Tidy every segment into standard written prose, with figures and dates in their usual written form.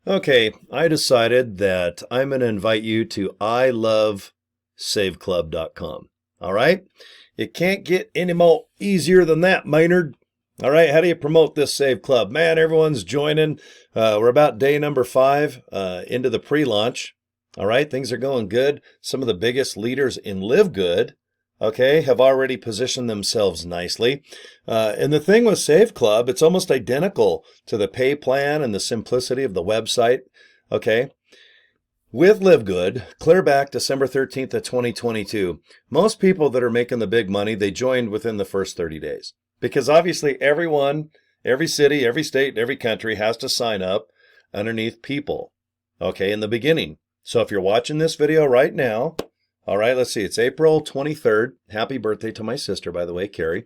Okay, I decided that I'm going to invite you to ilovesaveclub.com. All right? It can't get any more easier than that, Maynard. All right, how do you promote this Save Club? Man, everyone's joining. We're about day number 5 into the pre-launch. All right, things are going good. Some of the biggest leaders in LiveGood, okay, have already positioned themselves nicely. And the thing with Save Club, it's almost identical to the pay plan and the simplicity of the website, okay? With LiveGood, clear back December 13th of 2022, most people that are making the big money, they joined within the first 30 days. Because obviously everyone, every city, every state, every country has to sign up underneath people, okay, in the beginning. So if you're watching this video right now, all right, let's see, it's April 23rd. Happy birthday to my sister, by the way, Cory.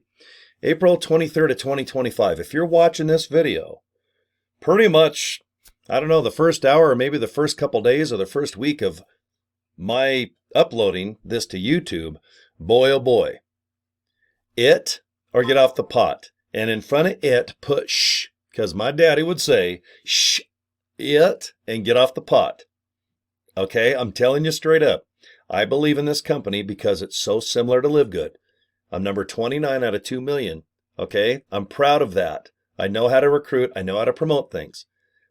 April 23rd of 2025. If you're watching this video, pretty much, I don't know, the first hour or maybe the first couple days or the first week of my uploading this to YouTube, boy, oh boy, it or get off the pot. And in front of it, put shh, because my daddy would say, shh, it, and get off the pot. Okay, I'm telling you straight up. I believe in this company because it's so similar to LiveGood. I'm number 29 out of 2 million. Okay, I'm proud of that. I know how to recruit. I know how to promote things.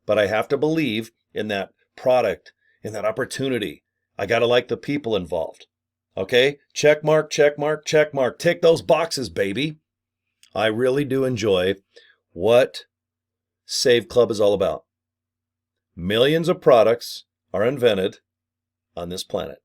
But I have to believe in that product, in that opportunity. I got to like the people involved. Okay, check mark, check mark, check mark. Tick those boxes, baby. I really do enjoy what Save Club is all about. Millions of products are invented on this planet.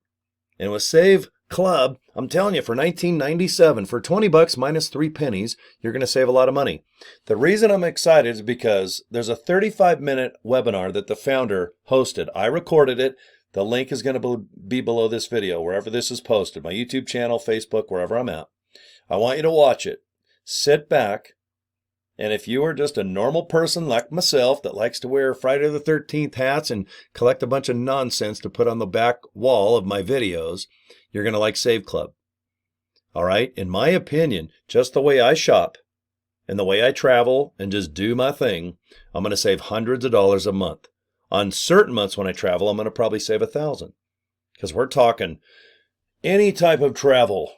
And with Save Club, I'm telling you, for $19.97, for 20 bucks minus 3 pennies, you're going to save a lot of money. The reason I'm excited is because there's a 35-minute webinar that the founder hosted. I recorded it. The link is going to be below this video, wherever this is posted, my YouTube channel, Facebook, wherever I'm at. I want you to watch it. Sit back, and if you are just a normal person like myself that likes to wear Friday the 13th hats and collect a bunch of nonsense to put on the back wall of my videos, you're going to like Save Club. All right? In my opinion, just the way I shop and the way I travel and just do my thing, I'm going to save hundreds of dollars a month. On certain months when I travel, I'm going to probably save $1,000. Because we're talking any type of travel,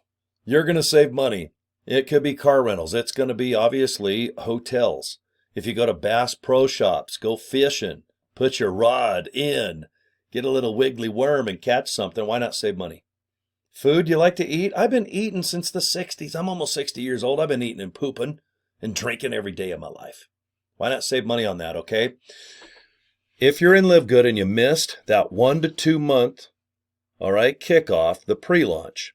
you're going to save money. It could be car rentals. It's going to be, obviously, hotels. If you go to Bass Pro Shops, go fishing, put your rod in, get a little wiggly worm and catch something, why not save money? Food you like to eat? I've been eating since the 60s. I'm almost 60 years old. I've been eating and pooping and drinking every day of my life. Why not save money on that, okay? If you're in LiveGood and you missed that 1 to 2 month, all right, kickoff, the pre-launch,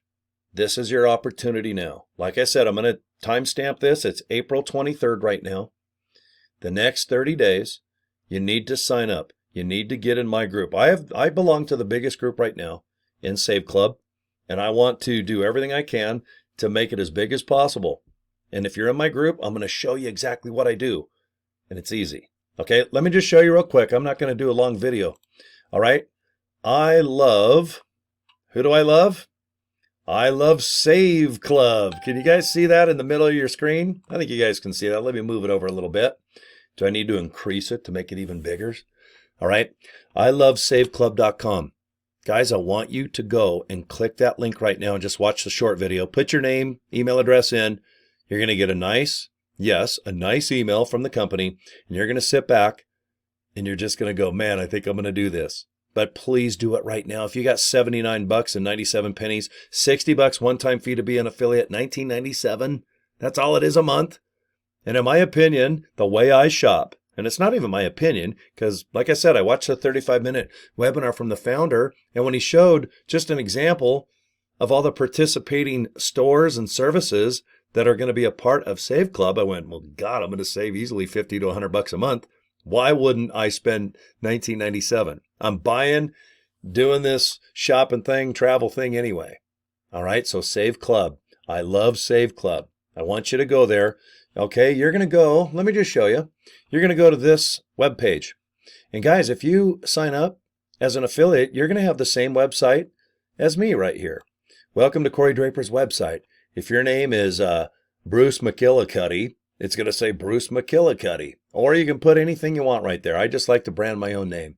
this is your opportunity now. Like I said, I'm going to timestamp this. It's April 23rd right now. The next 30 days, you need to sign up. You need to get in my group. I belong to the biggest group right now in Save Club, and I want to do everything I can to make it as big as possible. And if you're in my group, I'm going to show you exactly what I do, and it's easy. Okay, let me just show you real quick. I'm not going to do a long video. All right, who do I love? I love Save Club. Can you guys see that in the middle of your screen? I think you guys can see that. Let me move it over a little bit. Do I need to increase it to make it even bigger? All right. I love saveclub.com. Guys, I want you to go and click that link right now and just watch the short video. Put your name, email address in. You're going to get a nice email from the company, and you're going to sit back and you're just going to go, man, I think I'm going to do this. But please do it right now. If you got 79 bucks and 97 pennies, 60 bucks one-time fee to be an affiliate, $19.97. That's all it is a month. And in my opinion, the way I shop, and it's not even my opinion, because like I said, I watched a 35-minute webinar from the founder, and when he showed just an example of all the participating stores and services that are going to be a part of Save Club, I went, well, God, I'm going to save easily 50 to 100 bucks a month. Why wouldn't I spend $19.97? I'm doing this shopping thing, travel thing anyway. All right, so Save Club. I love Save Club. I want you to go there. Okay, you're going to go, let me just show you. You're going to go to this webpage. And guys, if you sign up as an affiliate, you're going to have the same website as me right here. Welcome to Cory Draper's website. If your name is Bruce McKillicuddy, it's going to say Bruce McKillicuddy. Or you can put anything you want right there. I just like to brand my own name.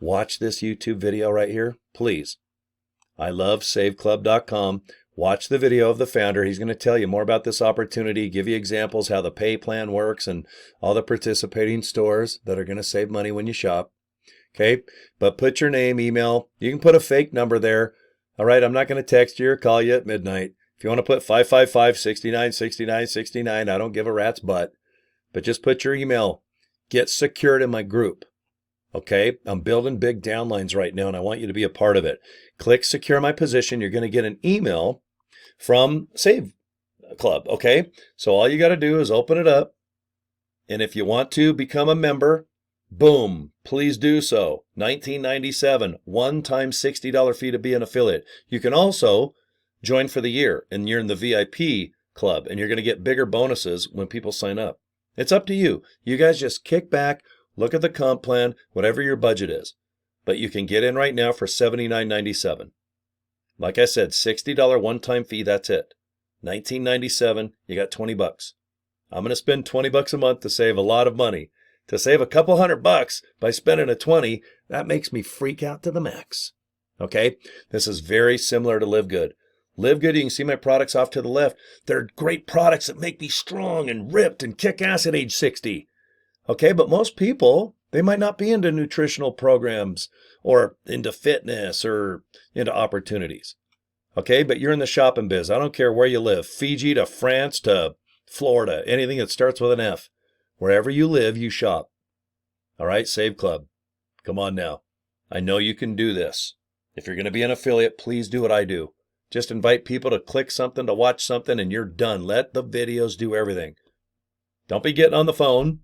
watch this YouTube video right here, please. I love saveclub.com. Watch the video of the founder. He's going to tell you more about this opportunity, give you examples how the pay plan works and all the participating stores that are going to save money when you shop. Okay, but put your name, email. You can put a fake number there. All right, I'm not going to text you or call you at midnight. If you want to put 555-69-69-69, I don't give a rat's butt. But just put your email. Get secured in my group. Okay, I'm building big downlines right now, and I want you to be a part of it. Click secure my position. You're going to get an email from Save Club. Okay, so all you got to do is open it up. And if you want to become a member, boom, please do so. $19.97, one-time $60 fee to be an affiliate. You can also join for the year, and you're in the VIP club, and you're going to get bigger bonuses when people sign up. It's up to you. You guys just kick back, look at the comp plan, whatever your budget is. But you can get in right now for $79.97. Like I said, $60 one-time fee, that's it. $19.97, you got $20. I'm going to spend $20 a month to save a lot of money. To save a couple $100 by spending a $20, that makes me freak out to the max. Okay? This is very similar to LiveGood. LiveGood, you can see my products off to the left. They're great products that make me strong and ripped and kick ass at age 60. Okay, but most people, they might not be into nutritional programs or into fitness or into opportunities. Okay, but you're in the shopping biz. I don't care where you live. Fiji to France to Florida, anything that starts with an F. Wherever you live, you shop. All right, Save Club. Come on now. I know you can do this. If you're going to be an affiliate, please do what I do. Just invite people to click something, to watch something, and you're done. Let the videos do everything. Don't be getting on the phone,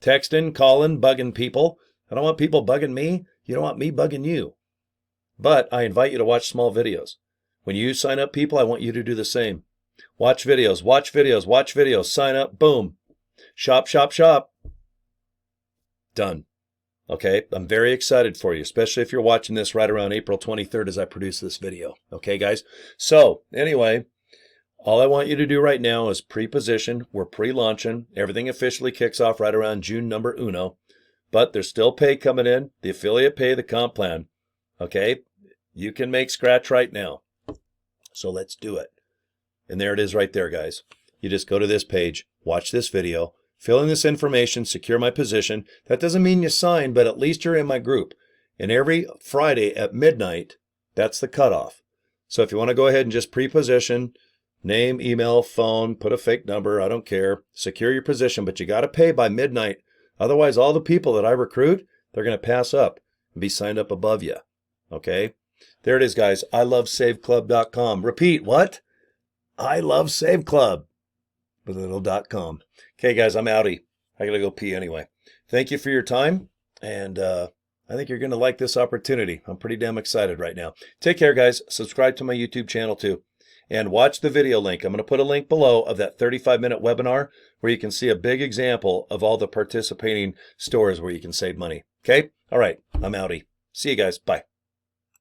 texting, calling, bugging people. I don't want people bugging me. You don't want me bugging you. But I invite you to watch small videos. When you sign up people, I want you to do the same. Watch videos, watch videos, watch videos. Sign up, boom. Shop, shop, shop. Done. Okay, I'm very excited for you, especially if you're watching this right around April 23rd as I produce this video. Okay, guys? So, anyway, all I want you to do right now is pre-position. We're pre-launching. Everything officially kicks off right around June number uno. But there's still pay coming in. The affiliate pay, the comp plan. Okay? You can make scratch right now. So let's do it. And there it is right there, guys. You just go to this page, watch this video, fill in this information, secure my position. That doesn't mean you sign, but at least you're in my group. And every Friday at midnight, that's the cutoff. So if you want to go ahead and just pre-position, name, email, phone, put a fake number, I don't care. Secure your position, but you got to pay by midnight. Otherwise, all the people that I recruit, they're going to pass up and be signed up above you. Okay? There it is, guys. ilovesaveclub.com. Repeat, what? ilovesaveclub. With a little .com. Okay, guys, I'm outie. I got to go pee anyway. Thank you for your time, and I think you're going to like this opportunity. I'm pretty damn excited right now. Take care, guys. Subscribe to my YouTube channel, too. And watch the video link. I'm going to put a link below of that 35-minute webinar where you can see a big example of all the participating stores where you can save money. Okay? All right. I'm outie. See you guys. Bye.